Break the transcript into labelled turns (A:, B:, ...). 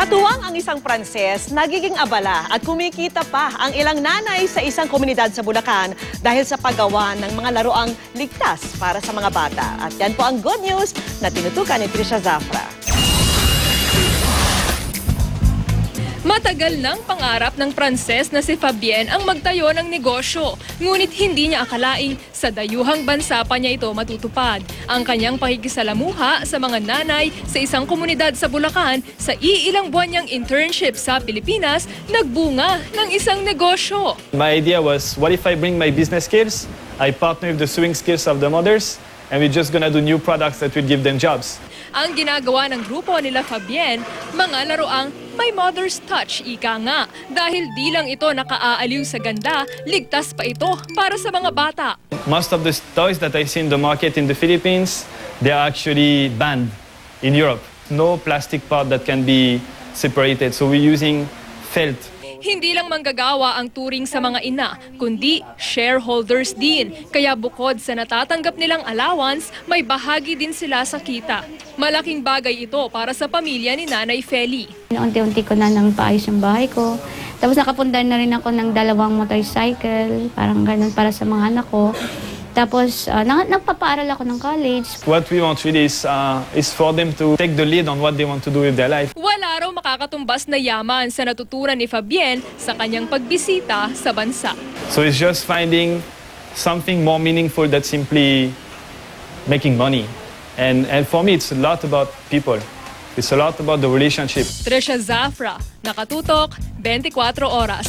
A: Katuwang ang isang Pranses, nagiging abala at kumikita pa ang ilang nanay sa isang komunidad sa Bulacan dahil sa paggawa ng mga laruang ligtas para sa mga bata. At yan po ang good news na tinutukan ni Trisha Zafra.
B: Matagal ng pangarap ng Pranses na si Fabienne ang magtayo ng negosyo. Ngunit hindi niya akalaing sa dayuhang bansa pa niya ito matutupad. Ang kanyang pakikisalamuha sa mga nanay sa isang komunidad sa Bulacan sa iilang buwan niyang internship sa Pilipinas, nagbunga ng isang negosyo.
C: My idea was, what if I bring my business skills, I partner with the sewing skills of the mothers, and we're just gonna do new products that will give them jobs.
B: Ang ginagawa ng grupo nila Fabienne, mga laruang may mother's touch, ika nga. Dahil di lang ito nakaaaliw sa ganda, ligtas pa ito para sa mga bata.
C: Most of the toys that I see in the market in the Philippines, they are actually banned in Europe. No plastic part that can be separated, so we're using felt.
B: Hindi lang manggagawa ang turing sa mga ina, kundi shareholders din. Kaya bukod sa natatanggap nilang allowance, may bahagi din sila sa kita. Malaking bagay ito para sa pamilya ni Nanay Feli.
D: Unti-unti ko na nang paayos yung bahay ko. Tapos nakapundar na rin ako ng 2 motorcycle, parang ganun para sa mga anak ko. Tapos nagpapaaral ako ng college.
C: What we want really is for them to take the lead on what they want to do with their life.
B: Wala raw makakatumbas na yaman sa natutunan ni Fabienne sa kanyang pagbisita sa bansa.
C: So it's just finding something more meaningful than simply making money. And for me, it's a lot about people. It's a lot about the relationship.
B: Trisha Zafra, Nakatutok, 24 Oras.